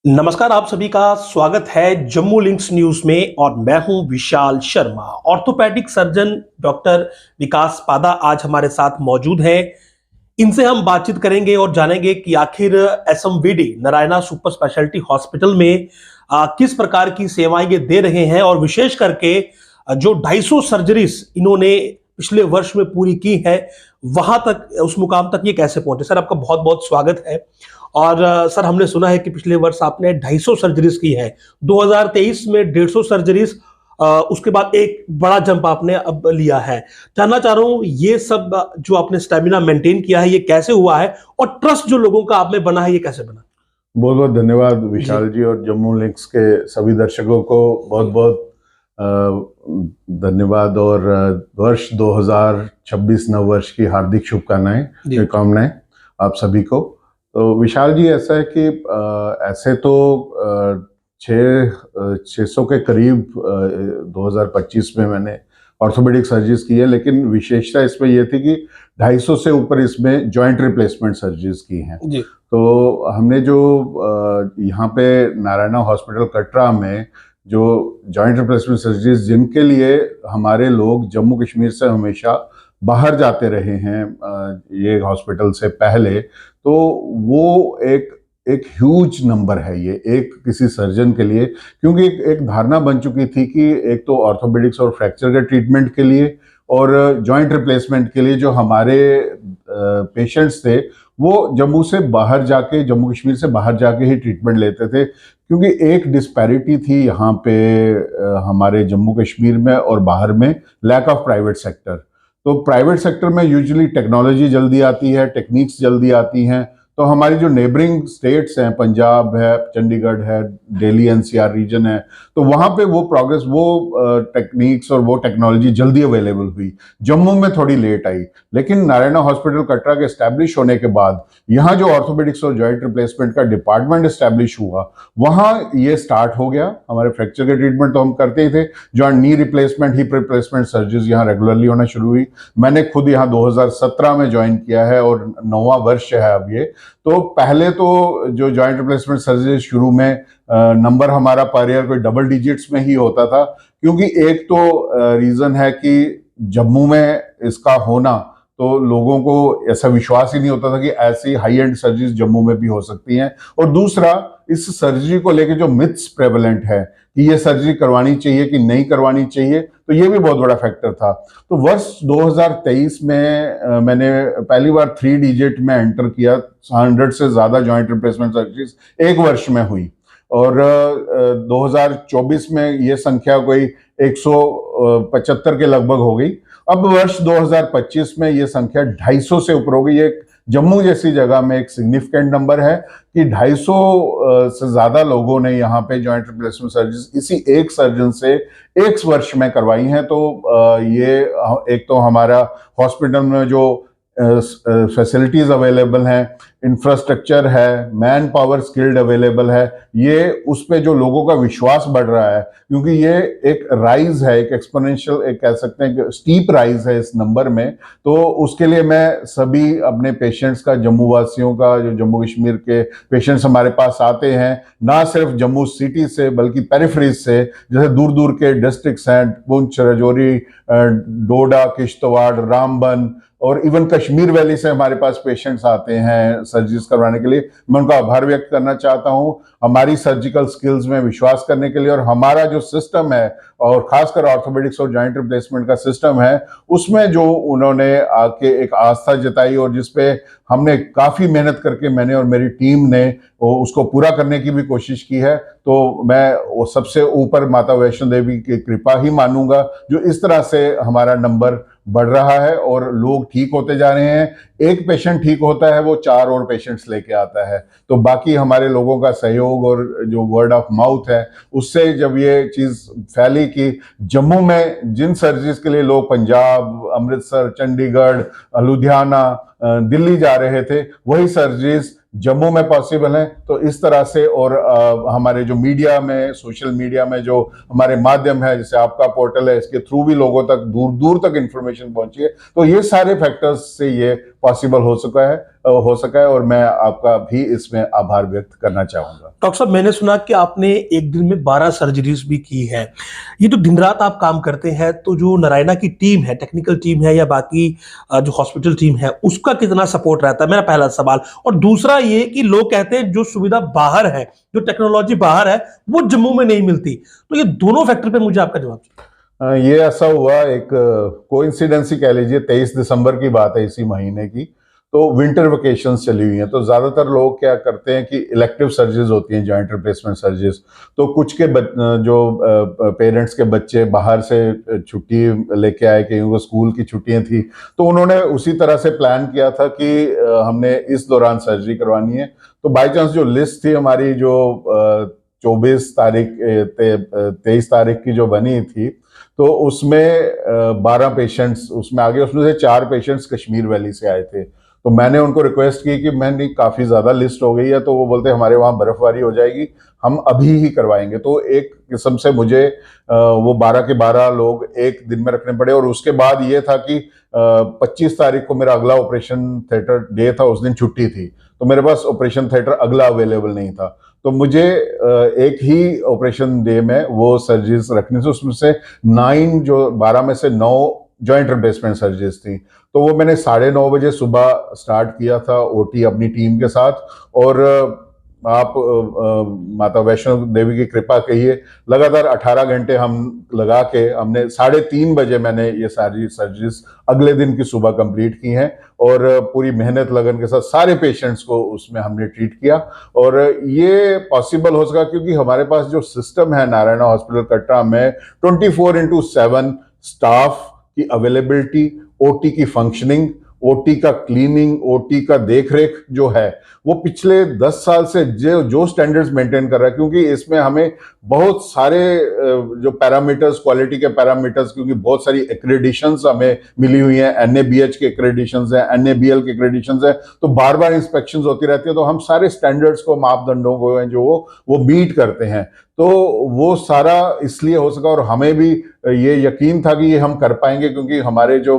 नमस्कार, आप सभी का स्वागत है जम्मू लिंक्स न्यूज में और मैं हूं Vishal Sharma. Orthopaedic surgeon doctor विकास पादा आज हमारे साथ मौजूद हैं। इनसे हम बातचीत करेंगे और जानेंगे कि आखिर एसएमवीडी नारायणा सुपर स्पेशलिटी हॉस्पिटल में किस प्रकार की सेवाएं ये दे रहे हैं और विशेष करके जो 250 सर्जरीज इन्होंने पिछले वर्ष में पूरी की है, वहां तक, उस मुकाम तक ये कैसे पहुंचे। सर, आपका बहुत बहुत स्वागत है। और सर, हमने सुना है कि पिछले वर्ष आपने 250 सर्जरीज की है, 2023 में 150 सर्जरीज, उसके बाद एक बड़ा जंप आपने अब लिया है। जानना चाह रहा हूं, ये सब जो आपने स्टेमिना मेंटेन किया है, ये कैसे हुआ है और ट्रस्ट जो लोगों का आप में बना है, ये कैसे बना। बहुत बहुत धन्यवाद विशाल जी और जम्मू लिंक्स के सभी दर्शकों को बहुत बहुत धन्यवाद और वर्ष 2026 नववर्ष की हार्दिक शुभकामनाएं आप सभी को। तो विशाल जी, ऐसा है कि ऐसे तो 600 के करीब 2025 में मैंने ऑर्थोपेडिक सर्जरीज की है, लेकिन विशेषता इसमें यह थी कि 250 से ऊपर इसमें जॉइंट रिप्लेसमेंट सर्जरीज की हैं जी। तो हमने जो यहाँ पे नारायणा हॉस्पिटल कटरा में जो जॉइंट रिप्लेसमेंट सर्जरीज, जिनके लिए हमारे लोग जम्मू कश्मीर से हमेशा बाहर जाते रहे हैं ये हॉस्पिटल से पहले, तो वो एक ह्यूज नंबर है ये एक किसी सर्जन के लिए, क्योंकि एक धारणा बन चुकी थी कि एक तो ऑर्थोपेडिक्स और फ्रैक्चर के ट्रीटमेंट के लिए और जॉइंट रिप्लेसमेंट के लिए जो हमारे पेशेंट्स थे वो जम्मू से बाहर जाके, जम्मू कश्मीर से बाहर जाके ही ट्रीटमेंट लेते थे, क्योंकि एक डिस्पैरिटी थी यहाँ पे हमारे जम्मू कश्मीर में और बाहर में, लैक ऑफ प्राइवेट सेक्टर। तो प्राइवेट सेक्टर में यूजुअली टेक्नोलॉजी जल्दी आती है, टेक्निक्स जल्दी आती हैं। तो हमारी जो नेबरिंग स्टेट्स हैं, पंजाब है, चंडीगढ़ है, दिल्ली एनसीआर रीजन है, तो वहाँ पे वो प्रोग्रेस, वो टेक्निक्स और वो टेक्नोलॉजी जल्दी अवेलेबल हुई। जम्मू में थोड़ी लेट आई, लेकिन नारायणा हॉस्पिटल कटरा के एस्टैब्लिश होने के बाद यहाँ जो ऑर्थोपेडिक्स और जॉइंट रिप्लेसमेंट का डिपार्टमेंट एस्टैब्लिश हुआ, वहाँ ये स्टार्ट हो गया। हमारे फ्रैक्चर के ट्रीटमेंट तो हम करते ही थे, joint knee replacement, hip replacement surgeries यहाँ रेगुलरली होना शुरू हुई। मैंने खुद यहाँ 2017 में ज्वाइन किया है और 9वां वर्ष है अब ये। तो पहले तो जो जॉइंट रिप्लेसमेंट सर्जरी शुरू में नंबर हमारा पर ईयर कोई डबल डिजिट्स में ही होता था, क्योंकि एक तो रीजन है कि जम्मू में इसका होना, तो लोगों को ऐसा विश्वास ही नहीं होता था कि ऐसी हाई एंड सर्जरीज जम्मू में भी हो सकती हैं। और दूसरा, इस सर्जरी को लेके जो मिथ्स प्रेवलेंट है कि ये सर्जरी करवानी चाहिए कि नहीं करवानी चाहिए, तो ये भी बहुत बड़ा फैक्टर था। तो वर्ष 2023 में मैंने पहली बार 3 डिजिट में एंटर किया। 100 से ज्यादा जॉइंट रिप्लेसमेंट सर्जरीज एक वर्ष में हुई और 2024 में ये संख्या कोई 175 के लगभग हो गई। अब वर्ष 2025 में ये संख्या 250 से ऊपर हो गई। ये जम्मू जैसी जगह में एक सिग्निफिकेंट नंबर है कि 250 से ज्यादा लोगों ने यहाँ पे जॉइंट रिप्लेसमेंट सर्जरी इसी एक सर्जन से एक वर्ष में करवाई हैं। तो ये एक तो हमारा हॉस्पिटल में जो फैसिलिटीज अवेलेबल हैं, इंफ्रास्ट्रक्चर है, मैन पावर स्किल्ड अवेलेबल है, ये उस पे जो लोगों का विश्वास बढ़ रहा है, क्योंकि ये एक राइज है, एक एक्सपोनेंशियल, एक कह सकते हैं स्टीप राइज है इस नंबर में। तो उसके लिए मैं सभी अपने पेशेंट्स का, जम्मू वासियों का, जो जम्मू कश्मीर के पेशेंट्स हमारे पास आते हैं, ना सिर्फ जम्मू सिटी से बल्कि पेरिफेरीज से, जैसे दूर दूर के डिस्ट्रिक्ट्स हैं, पुंछ, राजौरी, डोडा, किश्तवाड़, रामबन और इवन कश्मीर वैली से हमारे पास पेशेंट्स आते हैं सर्जरीज करवाने के लिए। मैं उनका आभार व्यक्त करना चाहता हूं हमारी सर्जिकल स्किल्स में विश्वास करने के लिए, और हमारा जो सिस्टम है और खासकर ऑर्थोपेडिक्स और जॉइंट रिप्लेसमेंट का सिस्टम है, उसमें जो उन्होंने आके एक आस्था जताई और जिसपे हमने काफी मेहनत करके, मैंने और मेरी टीम ने उसको पूरा करने की भी कोशिश की है। तो मैं वो सबसे ऊपर माता वैष्णो देवी की कृपा ही मानूंगा, जो इस तरह से हमारा नंबर बढ़ रहा है और लोग ठीक होते जा रहे हैं। एक पेशेंट ठीक होता है, वो 4 और पेशेंट्स लेके आता है। तो बाकी हमारे लोगों का सहयोग और जो वर्ड ऑफ माउथ है, उससे जब ये चीज फैली कि जम्मू में जिन सर्जरीज के लिए लोग पंजाब, अमृतसर, चंडीगढ़, लुधियाना, दिल्ली जा रहे थे, वही सर्जरीज जम्मू में पॉसिबल है। तो इस तरह से, और हमारे जो मीडिया में, सोशल मीडिया में जो हमारे माध्यम है, जैसे आपका पोर्टल है, इसके थ्रू भी लोगों तक दूर दूर तक इंफॉर्मेशन पहुंची है। तो ये सारे फैक्टर्स से ये पॉसिबल हो सका है और मैं आपका भी इसमें आभार व्यक्त करना चाहूंगा। डॉक्टर साहब, मैंने सुना कि आपने एक दिन में 12 सर्जरीज भी की है। ये तो दिन रात आप काम करते हैं, तो जो नारायणा की टीम है, टेक्निकल टीम है या बाकी जो हॉस्पिटल टीम है, उसका कितना सपोर्ट रहता है, मेरा पहला सवाल। और दूसरा ये कि लोग कहते हैं जो सुविधा बाहर है, जो टेक्नोलॉजी बाहर है, वो जम्मू में नहीं मिलती। तो ये दोनों फैक्टर पे मुझे आपका जवाब चाहिए। ये ऐसा हुआ, एक कोइंसिडेंस ही कह लीजिए, 23 दिसंबर की बात है इसी महीने की। तो विंटर वेकेशंस चली हुई हैं, तो ज़्यादातर लोग क्या करते हैं कि इलेक्टिव सर्जरीज होती हैं, जॉइंट रिप्लेसमेंट सर्जरीज। तो कुछ के जो पेरेंट्स के बच्चे बाहर से छुट्टी लेके आए, कि उनको स्कूल की छुट्टियां थी, तो उन्होंने उसी तरह से प्लान किया था कि हमने इस दौरान सर्जरी करवानी है। तो बाई चांस जो लिस्ट थी हमारी, जो 23 तारीख की जो बनी थी, तो उसमें 12 पेशेंट्स उसमें आ गए। उसमें से 4 पेशेंट्स कश्मीर वैली से आए थे। तो मैंने उनको रिक्वेस्ट की कि मैंने काफ़ी ज़्यादा लिस्ट हो गई है, तो वो बोलते हमारे वहाँ बर्फ़बारी हो जाएगी, हम अभी ही करवाएंगे। तो एक किस्म से मुझे वो 12 के 12 लोग एक दिन में रखने पड़े। और उसके बाद ये था कि 25 तारीख को मेरा अगला ऑपरेशन थिएटर डे था, उस दिन छुट्टी थी, तो मेरे पास ऑपरेशन थिएटर अगला अवेलेबल नहीं था। तो मुझे एक ही ऑपरेशन डे में वो सर्जरीज रखनी थी। उसमें से 12 में से 9 जॉइंट रिप्लेसमेंट सर्जरीज थी। तो वो मैंने 9:30 बजे सुबह स्टार्ट किया था, ओटी अपनी टीम के साथ। और आप माता वैष्णो देवी की कृपा कहिए, लगातार 18 घंटे हम लगा के हमने 3:30 बजे मैंने ये सारी सर्जरीज अगले दिन की सुबह कंप्लीट की हैं। और पूरी मेहनत लगन के साथ सारे पेशेंट्स को उसमें हमने ट्रीट किया। और ये पॉसिबल हो सका क्योंकि हमारे पास जो सिस्टम है नारायणा हॉस्पिटल कटरा में, 24/7 स्टाफ की अवेलेबिलिटी, ओटी की फंक्शनिंग, ओटी का क्लीनिंग, ओटी का देखरेख जो है, वो पिछले 10 साल से जो स्टैंडर्ड्स मेंटेन कर रहा है। क्योंकि इसमें हमें बहुत सारे जो पैरामीटर्स, क्वालिटी के पैरामीटर्स, क्योंकि बहुत सारी एक्रेडिशंस हमें मिली हुई हैं, एनएबीएच के एक्रेडिशंस हैं, एनएबीएल के एक्रेडिशंस हैं, तो बार बार इंस्पेक्शंस होती रहती है। तो हम सारे स्टैंडर्ड्स को, मापदंडों को जो वो मीट करते हैं। तो वो सारा इसलिए हो सका। और हमें भी ये यकीन था कि ये हम कर पाएंगे, क्योंकि हमारे जो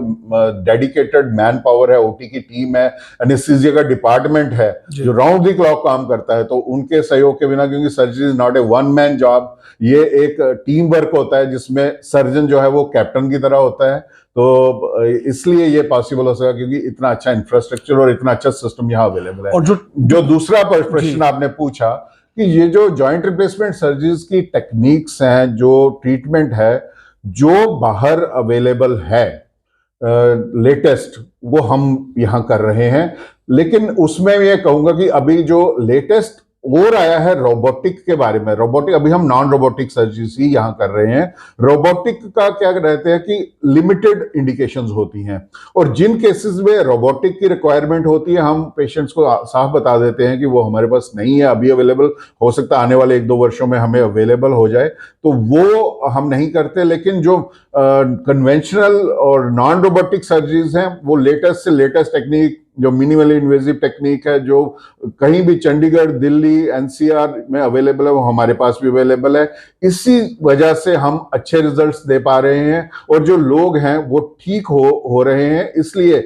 डेडिकेटेड मैन पावर है, ओटी की टीम है, एनेस्थीसिया का डिपार्टमेंट है, जो राउंड द क्लॉक काम करता है, तो उनके सहयोग के बिना, क्योंकि surgery is not a one man job, ये एक टीम वर्क होता है जिसमें सर्जन जो है वो कैप्टन की तरह होता है। तो इसलिए ये पॉसिबल हो सका, क्योंकि इतना अच्छा इंफ्रास्ट्रक्चर और इतना अच्छा सिस्टम यहाँ अवेलेबल है। और जो दूसरा प्रश्न आपने पूछा कि ये जो जॉइंट रिप्लेसमेंट सर्जरीज की टेक्निक्स हैं, जो ट्रीटमेंट है, जो बाहर अवेलेबल है लेटेस्ट, वो हम यहाँ कर रहे हैं। लेकिन उसमें मैं ये कहूंगा कि अभी जो लेटेस्ट और आया है रोबोटिक के बारे में, रोबोटिक अभी हम नॉन रोबोटिक सर्जरीज ही यहाँ कर रहे हैं। रोबोटिक का क्या रहते हैं कि लिमिटेड इंडिकेशंस होती हैं, और जिन केसेस में रोबोटिक की रिक्वायरमेंट होती है, हम पेशेंट्स को साफ बता देते हैं कि वो हमारे पास नहीं है अभी अवेलेबल, हो सकता है आने वाले 1-2 वर्षों में हमें अवेलेबल हो जाए, तो वो हम नहीं करते। लेकिन जो कन्वेंशनल और नॉन रोबोटिक सर्जरीज हैं, वो लेटेस्ट से लेटेस्ट टेक्निक, जो मिनिमली इन्वेजिव टेक्निक है, जो कहीं भी चंडीगढ़, दिल्ली, एनसीआर में अवेलेबल है, वो हमारे पास भी अवेलेबल है। इसी वजह से हम अच्छे रिजल्ट्स दे पा रहे हैं, और जो लोग हैं वो ठीक हो रहे हैं। इसलिए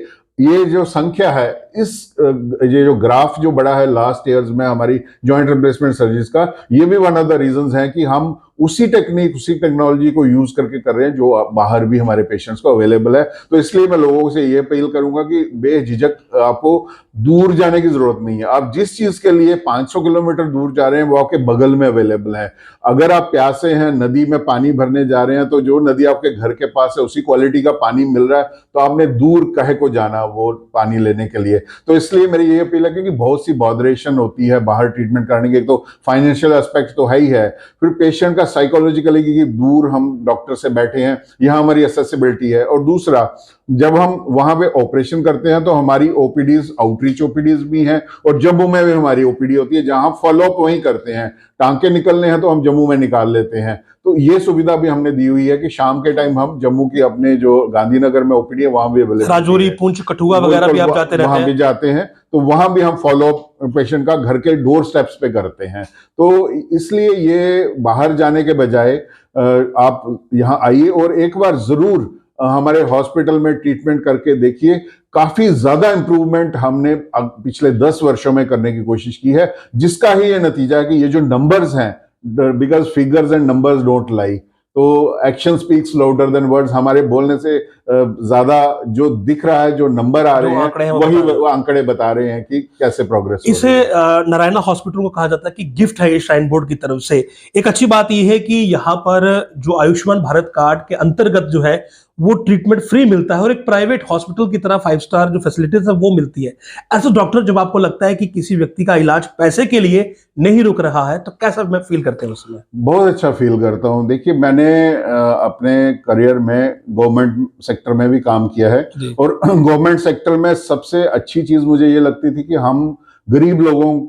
ये जो संख्या है, ये जो ग्राफ जो बड़ा है लास्ट ईयर्स में हमारी जॉइंट रिप्लेसमेंट सर्जरीज का, ये भी वन ऑफ द रीजंस है कि हम उसी टेक्निक, उसी टेक्नोलॉजी को यूज करके कर रहे हैं जो बाहर भी हमारे पेशेंट्स को अवेलेबल है। तो इसलिए मैं लोगों से ये अपील करूंगा कि बेझिझक, आपको दूर जाने की जरूरत नहीं है। आप जिस चीज के लिए 500 किलोमीटर दूर जा रहे हैं, वो आपके बगल में अवेलेबल है। अगर आप प्यासे हैं, नदी में पानी भरने जा रहे हैं, तो जो नदी आपके घर के पास है उसी क्वालिटी का पानी मिल रहा है, तो आपने दूर कहे को जाना वो पानी लेने के लिए। तो इसलिए मेरी ये अपील है, क्योंकि बहुत सी बॉदरेशन होती है बाहर ट्रीटमेंट कराने की। एक तो फाइनेंशियल एस्पेक्ट तो है ही है, फिर पेशेंट का साइकोलॉजिकली, कि दूर हम डॉक्टर से बैठे हैं, यहाँ हमारी एक्सेसिबिलिटी है। और दूसरा, जब हम वहां पे ऑपरेशन करते हैं तो हमारी ओपीडीज, आउटरीच ओपीडीज भी हैं, और जम्मू में भी हमारी ओपीडी होती है, जहां फॉलोअप वहीं करते हैं। टांके निकलने हैं तो हम जम्मू में निकाल लेते हैं। तो ये सुविधा भी हमने दी हुई है कि शाम के टाइम हम जम्मू की अपने जो गांधीनगर में ओपीडी है वहां भी अवेलेबल, राजौरी, पुंछ, कठुआ वगैरह भी आप जाते रहते हैं, वहां भी जाते हैं। तो वहां भी हम फॉलोअप पेशेंट का घर के डोर स्टेप्स पे करते हैं। तो इसलिए ये बाहर जाने के बजाय आप यहाँ आइए, और एक बार जरूर हमारे हॉस्पिटल में ट्रीटमेंट करके देखिए, काफी ज्यादा इंप्रूवमेंट हमने पिछले 10 वर्षों में करने की कोशिश की है, जिसका ही ये नतीजा है कि ये जो नंबर्स हैं, because figures and numbers don't lie, तो action speaks louder than words, हमारे बोलने से ज्यादा जो दिख रहा है, जो नंबर आ रहे हैं, वही वो आंकड़े बता रहे हैं कि कैसे प्रोग्रेस। इसे नारायणा हॉस्पिटल को कहा जाता है कि गिफ्ट है ये श्राइन बोर्ड की तरफ से। एक अच्छी बात यह है कि यहाँ पर जो आयुष्मान भारत कार्ड के अंतर्गत जो है वो ट्रीटमेंट फ्री मिलता है और एक प्राइवेट हॉस्पिटल की तरह 5 स्टार जो फैसिलिटीज है वो मिलती है। एज अ डॉक्टर, जब आपको लगता है कि किसी व्यक्ति का इलाज पैसे के लिए नहीं रुक रहा है, तो कैसा मैं फील करते हैं उसमें? बहुत अच्छा फील करता हूँ। देखिए, मैंने अपने करियर में गवर्नमेंट सेक्टर में भी काम किया है, और गवर्नमेंट सेक्टर में सबसे अच्छी चीज मुझे ये लगती थी कि हम गरीब लोगों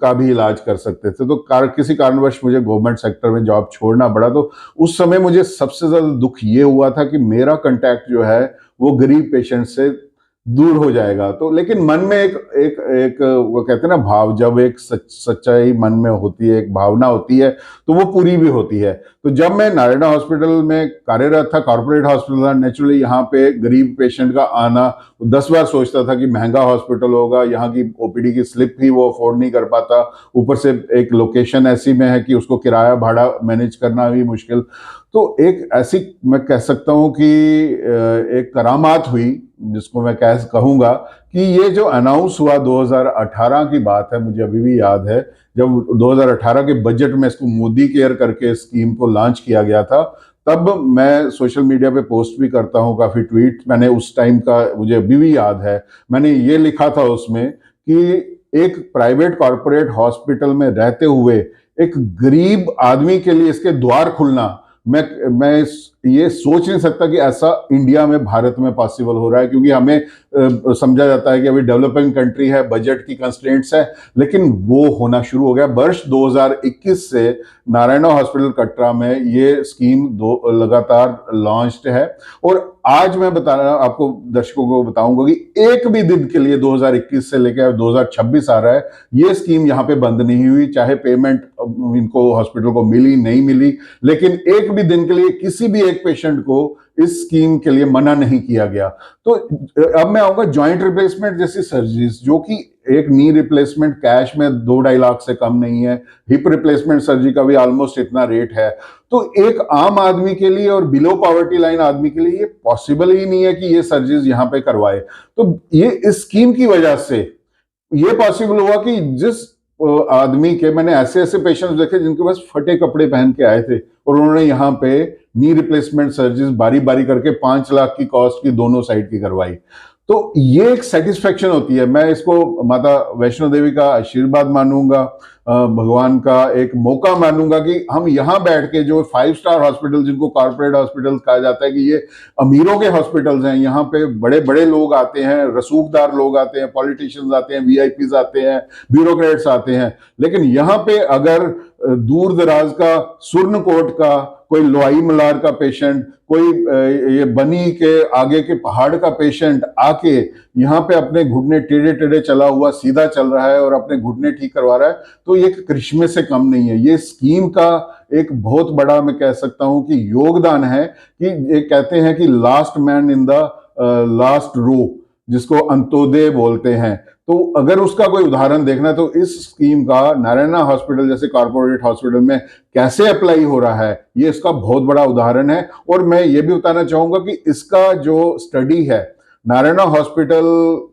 का भी इलाज कर सकते थे। तो किसी कारणवश मुझे गवर्नमेंट सेक्टर में जॉब छोड़ना पड़ा, तो उस समय मुझे सबसे ज्यादा दुख ये हुआ था कि मेरा कांटेक्ट जो है वो गरीब पेशेंट से दूर हो जाएगा। तो लेकिन मन में एक वो कहते हैं ना भाव, जब एक सच्चाई मन में होती है, एक भावना होती है, तो वो पूरी भी होती है। तो जब मैं नारायणा हॉस्पिटल में कार्यरत था, कॉर्पोरेट हॉस्पिटल था, नेचुरली यहाँ पे गरीब पेशेंट का आना, 10 बार सोचता था कि महंगा हॉस्पिटल होगा, यहाँ की ओपीडी की स्लिप ही वो अफोर्ड नहीं कर पाता, ऊपर से एक लोकेशन ऐसी में है कि उसको किराया भाड़ा मैनेज करना भी मुश्किल। तो एक ऐसी, मैं कह सकता हूँ कि एक करामात हुई, जिसको मैं कहूँगा कि ये जो अनाउंस हुआ 2018 की बात है, मुझे अभी भी याद है, जब 2018 के बजट में इसको मोदी केयर करके स्कीम को लॉन्च किया गया था, तब मैं सोशल मीडिया पे पोस्ट भी करता हूँ, काफ़ी ट्वीट मैंने उस टाइम का मुझे अभी भी याद है। मैंने ये लिखा था उसमें कि एक प्राइवेट कॉर्पोरेट हॉस्पिटल में रहते हुए एक गरीब आदमी के लिए इसके द्वार खुलना, मैं ये सोच नहीं सकता कि ऐसा इंडिया में, भारत में पॉसिबल हो रहा है, क्योंकि हमें समझा जाता है कि अभी डेवलपिंग कंट्री है, बजट की कंस्ट्रेंट्स है, लेकिन वो होना शुरू हो गया। वर्ष 2021 से नारायणा हॉस्पिटल कटरा में ये स्कीम लगातार लॉन्च्ड है, और आज मैं बता रहा हूं आपको, दर्शकों को बताऊंगा कि एक भी दिन के लिए 2021 से लेकर 2026 आ रहा है, ये स्कीम यहाँ पे बंद नहीं हुई, चाहे पेमेंट इनको हॉस्पिटल को मिली नहीं मिली, लेकिन एक भी दिन के लिए किसी भी एक पेशेंट को इस स्कीम के लिए मना नहीं किया गया। तो अब मैं आऊंगा जॉइंट रिप्लेसमेंट जैसी सर्जरीज, जो कि एक नी रिप्लेसमेंट कैश में 2-2.5 लाख से कम नहीं है, हिप रिप्लेसमेंट सर्जरी का भी ऑलमोस्ट इतना रेट है। तो एक आम आदमी के लिए और बिलो पॉवर्टी लाइन आदमी के लिए ये पॉसिबल ही नहीं है कि ये सर्जरीज यहाँ पे करवाए। तो ये इस स्कीम की वजह से ये पॉसिबल हुआ कि जिस आदमी के, मैंने ऐसे ऐसे पेशेंट्स देखे जिनके पास फटे कपड़े पहन के आए थे, और उन्होंने यहाँ पे नी रिप्लेसमेंट सर्जरीज बारी बारी करके 5 लाख की कॉस्ट की दोनों साइड की करवाई। तो ये एक सेटिस्फेक्शन होती है। मैं इसको माता वैष्णो देवी का आशीर्वाद मानूंगा, भगवान का एक मौका मानूंगा कि हम यहाँ बैठ के, जो 5 स्टार हॉस्पिटल, जिनको कॉर्पोरेट हॉस्पिटल कहा जाता है कि ये अमीरों के हॉस्पिटल्स हैं, यहाँ पे बड़े बड़े लोग आते हैं, रसूखदार लोग आते हैं, पॉलिटिशियंस आते हैं, वीआईपीज आते हैं, ब्यूरोक्रेट्स आते हैं, लेकिन यहाँ पे अगर दूर दराज का, सुरनकोट का, कोई लोई मलार का पेशेंट, कोई ये बनी के आगे के पहाड़ का पेशेंट आके यहाँ पे अपने घुटने टेढ़े टेढ़े चला हुआ सीधा चल रहा है और अपने घुटने ठीक करवा रहा है, तो ये करिश्मे से कम नहीं है। ये स्कीम का एक बहुत बड़ा, मैं कह सकता हूँ कि योगदान है, कि ये कहते हैं कि last man in the last row, जिसको अंत्योदय बोलते हैं। तो अगर उसका कोई उदाहरण देखना है तो इस स्कीम का नारायणा हॉस्पिटल जैसे कॉर्पोरेट हॉस्पिटल में कैसे अप्लाई हो रहा है, ये इसका बहुत बड़ा उदाहरण है। और मैं ये भी बताना चाहूंगा कि इसका जो स्टडी है नारायणा हॉस्पिटल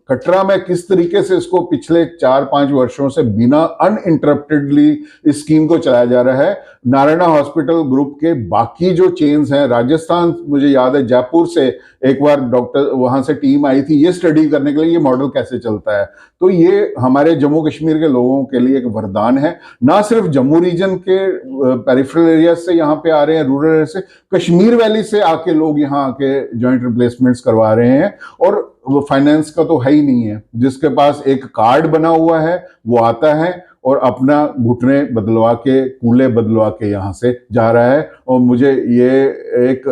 कटरा में, किस तरीके से इसको पिछले 4-5 वर्षों से बिना अनइंटरप्टेडली इस स्कीम को चलाया जा रहा है। नारायणा हॉस्पिटल ग्रुप के बाकी जो चेन्स हैं, राजस्थान, मुझे याद है जयपुर से एक बार डॉक्टर वहां से टीम आई थी ये स्टडी करने के लिए, ये मॉडल कैसे चलता है। तो ये हमारे जम्मू कश्मीर के लोगों के लिए एक वरदान है। ना सिर्फ जम्मू रीजन के पेरिफेरल एरिया से यहाँ पे आ रहे हैं, रूरल एरिया से, कश्मीर वैली से आके लोग यहाँ आके जॉइंट रिप्लेसमेंट्स करवा रहे हैं। और वो फाइनेंस का तो है ही नहीं है, जिसके पास एक कार्ड बना हुआ है वो आता है और अपना घुटने बदलवा के, कूल्हे बदलवा के यहाँ से जा रहा है। और मुझे ये एक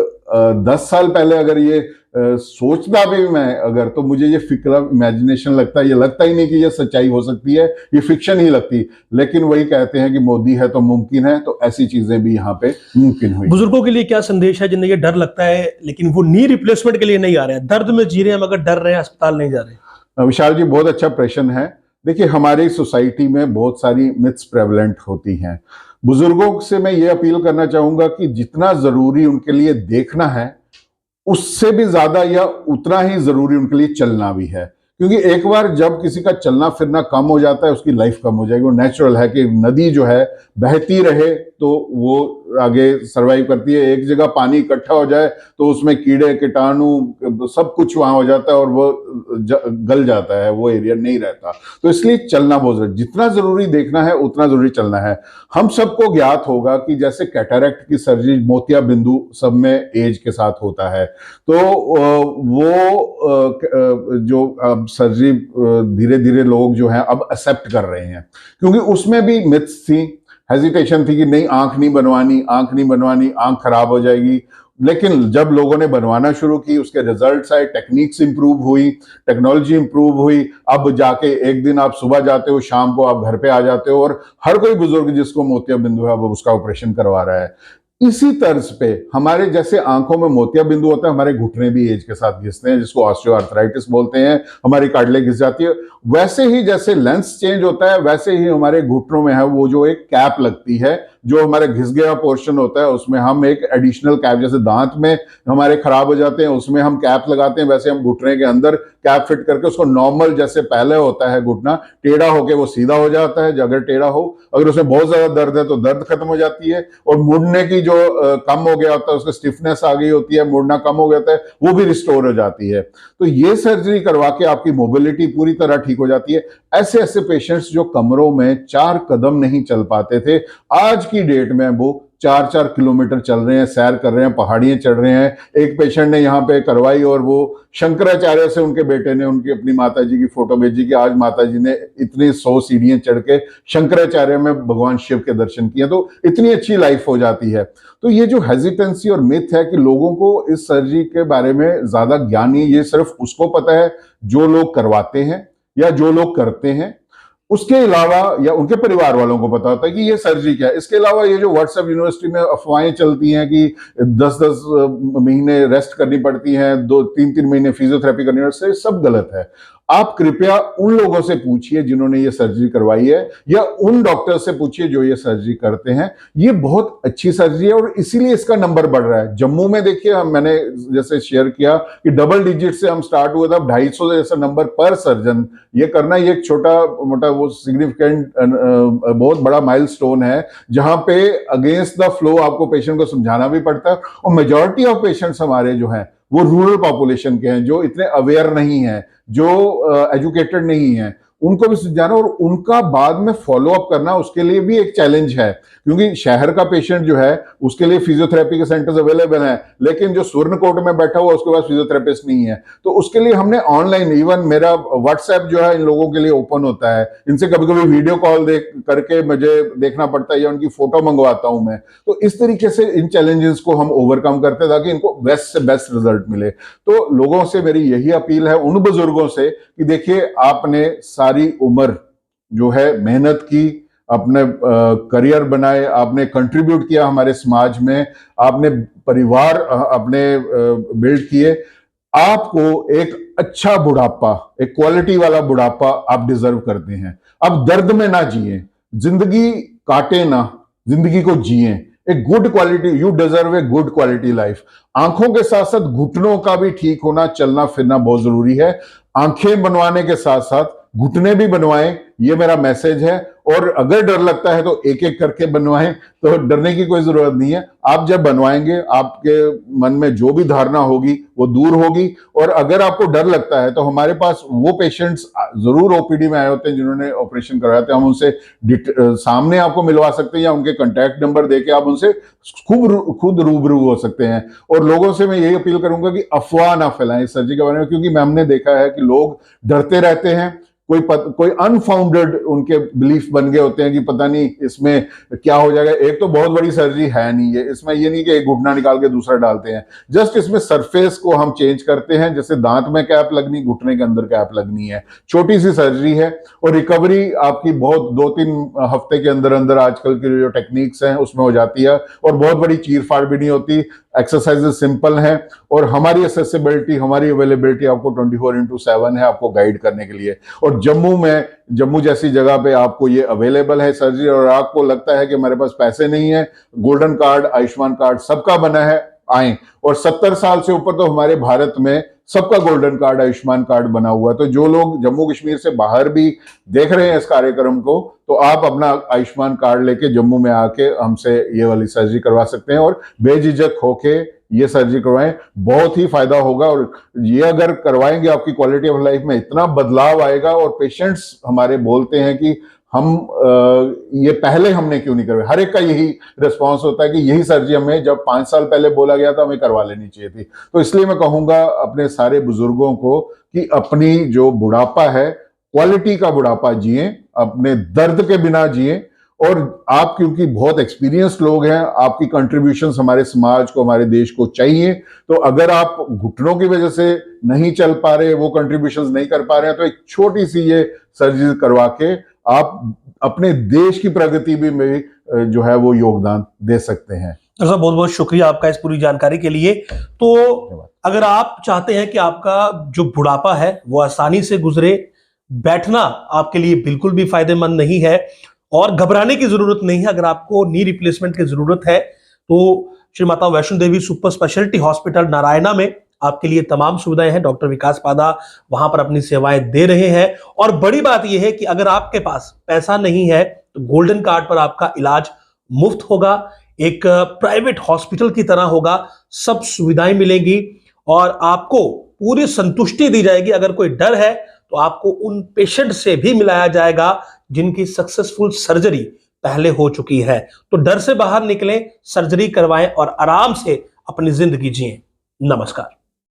10 साल पहले अगर ये सोचता भी मैं अगर, तो मुझे ये फिक्र इमेजिनेशन लगता है, ये लगता ही नहीं कि ये सच्चाई हो सकती है, ये फिक्शन ही लगती। लेकिन वही कहते हैं कि मोदी है तो मुमकिन है, तो ऐसी चीजें भी यहाँ पे मुमकिन हुई। बुजुर्गों के लिए क्या संदेश है जिन्हें ये डर लगता है लेकिन वो नी रिप्लेसमेंट के लिए नहीं आ रहे हैं, दर्द में जी रहे हैं मगर डर रहे हैं, अस्पताल नहीं जा रहे? विशाल जी, बहुत अच्छा प्रश्न है। देखिए, हमारी सोसाइटी में बहुत सारी मिथ्स प्रेवलेंट होती हैं। बुजुर्गों से मैं ये अपील करना चाहूंगा कि जितना जरूरी उनके लिए देखना है, उससे भी ज्यादा या उतना ही जरूरी उनके लिए चलना भी है। क्योंकि एक बार जब किसी का चलना फिरना कम हो जाता है, उसकी लाइफ कम हो जाएगी। वो नेचुरल है कि नदी जो है बहती रहे तो वो आगे सरवाइव करती है। एक जगह पानी इकट्ठा हो जाए तो उसमें कीड़े कीटाणु सब कुछ वहां हो जाता है और वो गल जाता है, वो एरिया नहीं रहता। तो इसलिए चलना बहुत जरूरी, जितना जरूरी देखना है उतना जरूरी चलना है। हम सबको ज्ञात होगा कि जैसे कैटरैक्ट की सर्जरी, मोतिया बिंदु सब में एज के साथ होता है, तो वो जो अब सर्जरी धीरे धीरे लोग जो हैं अब एक्सेप्ट कर रहे हैं, क्योंकि उसमें भी मिथ्स थी, हेजिटेशन थी कि नहीं आंख नहीं बनवानी, आंख नहीं बनवानी, आंख खराब हो जाएगी। लेकिन जब लोगों ने बनवाना शुरू की, उसके रिजल्ट्स आए, टेक्निक्स इंप्रूव हुई, टेक्नोलॉजी इंप्रूव हुई। अब जाके एक दिन आप सुबह जाते हो, शाम को आप घर पे आ जाते हो और हर कोई बुजुर्ग जिसको मोतिया बिंदु है वो उसका ऑपरेशन करवा रहा है। इसी तर्ज पे हमारे जैसे आंखों में मोतिया बिंदु होता है, हमारे घुटने भी एज के साथ घिसते हैं, जिसको ऑस्टियोआर्थराइटिस बोलते हैं, हमारी कार्टिलेज घिस जाती है। वैसे ही जैसे लेंस चेंज होता है, वैसे ही हमारे घुटनों में है वो जो एक कैप लगती है, जो हमारे घिस गया पोर्शन होता है, उसमें हम एक एडिशनल कैप, जैसे दांत में हमारे खराब हो जाते हैं उसमें हम कैप लगाते हैं, वैसे हम घुटने के अंदर कैप फिट करके उसको नॉर्मल, जैसे पहले होता है घुटना टेढ़ा होके वो सीधा हो जाता है। अगर टेढ़ा हो, अगर उसमें बहुत ज्यादा दर्द है तो दर्द खत्म हो जाती है, और मुड़ने की जो कम हो गया होता है, उसका स्टिफनेस आ गई होती है, मुड़ना कम हो गया होता है, वो भी रिस्टोर हो जाती है। तो ये सर्जरी करवा के आपकी मोबिलिटी पूरी तरह ठीक हो जाती है। ऐसे ऐसे पेशेंट्स जो कमरों में 4 कदम नहीं चल पाते थे, आज की डेट में वो 4-4 किलोमीटर चल रहे हैं, सैर कर रहे हैं, पहाड़ियां चढ़ रहे हैं। एक पेशेंट ने यहाँ पे करवाई और वो शंकराचार्य से उनके बेटे ने उनकी अपनी माता जी की फोटो भेजी कि आज माता जी ने इतनी 100 सीढ़ियां चढ़ के शंकराचार्य में भगवान शिव के दर्शन किए। तो इतनी अच्छी लाइफ हो जाती है। तो ये जो हेजिटेंसी और मिथ है कि लोगों को इस सर्जरी के बारे में ज्यादा ज्ञान नहीं, ये सिर्फ उसको पता है जो लोग करवाते हैं या जो लोग करते हैं, उसके अलावा या उनके परिवार वालों को पता होता है कि ये सर्जरी क्या है। इसके अलावा ये जो व्हाट्सएप यूनिवर्सिटी में अफवाहें चलती हैं कि 10-10 महीने रेस्ट करनी पड़ती हैं, 2-3 महीने फिजियोथेरेपी करनी पड़ती है, सब गलत है। आप कृपया उन लोगों से पूछिए जिन्होंने ये सर्जरी करवाई है, या उन डॉक्टर से पूछिए जो ये सर्जरी करते हैं। ये बहुत अच्छी सर्जरी है और इसीलिए इसका नंबर बढ़ रहा है। जम्मू में देखिए, मैंने जैसे शेयर किया कि डबल डिजिट से हम स्टार्ट हुआ था, 250 जैसा नंबर पर सर्जन। ये करना ये एक छोटा मोटा वो सिग्निफिकेंट बहुत बड़ा माइलस्टोन है, जहां पे अगेंस्ट द फ्लो आपको पेशेंट को समझाना भी पड़ता है। और मेजॉरिटी ऑफ पेशेंट्स हमारे जो हैं वो रूरल पॉपुलेशन के हैं, जो इतने अवेयर नहीं है, जो एजुकेटेड नहीं है, उनको भी समझाना और उनका बाद में फॉलो अप करना, उसके लिए भी एक चैलेंज है। क्योंकि शहर का पेशेंट जो है उसके लिए फिजियोथेरेपी के सेंटर्स अवेलेबल हैं, लेकिन जो स्वर्णकोट में बैठा हुआ उसके पास फिजियोथेरेपिस्ट नहीं है। तो उसके लिए हमने ऑनलाइन, इवन मेरा व्हाट्सएप जो है इन लोगों के लिए ओपन होता है, इनसे कभी कभी वीडियो कॉल करके मुझे देखना पड़ता है या उनकी फोटो मंगवाता हूं मैं। तो इस तरीके से इन चैलेंजेस को हम ओवरकम करते हैं ताकि इनको बेस्ट से बेस्ट रिजल्ट मिले। तो लोगों से मेरी यही अपील है, उन बुजुर्गों से, कि देखिए आपने सारी उम्र जो है मेहनत की, अपने करियर बनाए, आपने कंट्रीब्यूट किया हमारे समाज में, आपने परिवार अपने बिल्ड किए। आपको एक अच्छा बुढ़ापा, एक क्वालिटी वाला बुढ़ापा आप डिजर्व करते हैं। अब दर्द में ना जिए, जिंदगी काटे ना, जिंदगी को जिए। एक good quality, you deserve a good quality life. आंखों के साथ साथ घुटनों का भी ठीक होना, चलना फिरना बहुत जरूरी है। आंखें बनवाने के साथ साथ घुटने भी बनवाएं, ये मेरा मैसेज है। और अगर डर लगता है तो एक एक करके बनवाएं, तो डरने की कोई जरूरत नहीं है। आप जब बनवाएंगे आपके मन में जो भी धारणा होगी वो दूर होगी। और अगर आपको डर लगता है तो हमारे पास वो पेशेंट्स जरूर ओपीडी में आए होते हैं जिन्होंने ऑपरेशन कराया था, हम उनसे सामने आपको मिलवा सकते हैं या उनके कॉन्टैक्ट नंबर देके आप उनसे खुद रूबरू हो सकते हैं। और लोगों से मैं यही अपील करूंगा कि अफवाह ना फैलाएं इस सर्जरी के बारे में, क्योंकि हमने देखा है कि लोग डरते रहते हैं, कोई अनफाउंडेड उनके बिलीफ बन गए होते हैं कि पता नहीं इसमें क्या हो जाएगा। एक तो बहुत बड़ी सर्जरी है नहीं है इसमें, ये नहीं कि एक घुटना निकाल के दूसरा डालते हैं, जस्ट इसमें सरफेस को हम चेंज करते हैं, जैसे दांत में कैप लगनी, घुटने के अंदर कैप लगनी है, छोटी सी सर्जरी है। और रिकवरी आपकी बहुत 2-3 हफ्ते के अंदर अंदर आजकल की जो टेक्निक्स हैं उसमें हो जाती है, और बहुत बड़ी चीर-फाड़ भी नहीं होती, एक्सरसाइजेस सिंपल हैं, और हमारी एक्सेसिबिलिटी, हमारी अवेलेबिलिटी आपको 24/7 है आपको गाइड करने के लिए। और जम्मू जैसी जगह पे आपको ये अवेलेबल है सर्जरी, और आपको लगता है कि मेरे पास पैसे नहीं है, गोल्डन कार्ड, आयुष्मान कार्ड सबका बना है, आए। और 70 साल से ऊपर तो हमारे भारत में सबका गोल्डन कार्ड, आयुष्मान कार्ड बना हुआ है। तो जो लोग जम्मू कश्मीर से बाहर भी देख रहे हैं इस कार्यक्रम को, तो आप अपना आयुष्मान कार्ड लेके जम्मू में आके हमसे ये वाली सर्जरी करवा सकते हैं, और बेझिझक होके ये सर्जरी करवाएं, बहुत ही फायदा होगा। और ये अगर करवाएंगे आपकी क्वालिटी ऑफ लाइफ में इतना बदलाव आएगा। और पेशेंट्स हमारे बोलते हैं कि हम ये पहले हमने क्यों नहीं करवाई। हर एक का यही रिस्पांस होता है कि यही सर्जरी हमें जब 5 साल पहले बोला गया था हमें करवा लेनी चाहिए थी। तो इसलिए मैं कहूंगा अपने सारे बुजुर्गों को कि अपनी जो बुढ़ापा है, क्वालिटी का बुढ़ापा जिए, अपने दर्द के बिना जिए। और आप क्योंकि बहुत एक्सपीरियंस लोग हैं, आपकी कंट्रीब्यूशंस हमारे समाज को, हमारे देश को चाहिए। तो अगर आप घुटनों की वजह से नहीं चल पा रहे, वो कंट्रीब्यूशंस नहीं कर पा रहे हैं, तो एक छोटी सी ये सर्जरी करवा के आप अपने देश की प्रगति भी में जो है वो योगदान दे सकते हैं। डॉक्टर साहब बहुत बहुत शुक्रिया आपका इस पूरी जानकारी के लिए। तो अगर आप चाहते हैं कि आपका जो बुढ़ापा है वो आसानी से गुजरे, बैठना आपके लिए बिल्कुल भी फायदेमंद नहीं है और घबराने की जरूरत नहीं है। अगर आपको नी रिप्लेसमेंट की जरूरत है तो Shri Mata Vaishno Devi super speciality hospital Narayana में आपके लिए तमाम सुविधाएं हैं। डॉक्टर विकास पादा वहां पर अपनी सेवाएं दे रहे हैं। और बड़ी बात यह है कि अगर आपके पास पैसा नहीं है तो गोल्डन कार्ड पर आपका इलाज मुफ्त होगा, एक प्राइवेट हॉस्पिटल की तरह होगा, सब सुविधाएं मिलेंगी और आपको पूरी संतुष्टि दी जाएगी। अगर कोई डर है तो आपको उन पेशेंट से भी मिलाया जाएगा जिनकी सक्सेसफुल सर्जरी पहले हो चुकी है। तो डर से बाहर निकलें, सर्जरी करवाएं और आराम से अपनी जिंदगी जिएं। नमस्कार।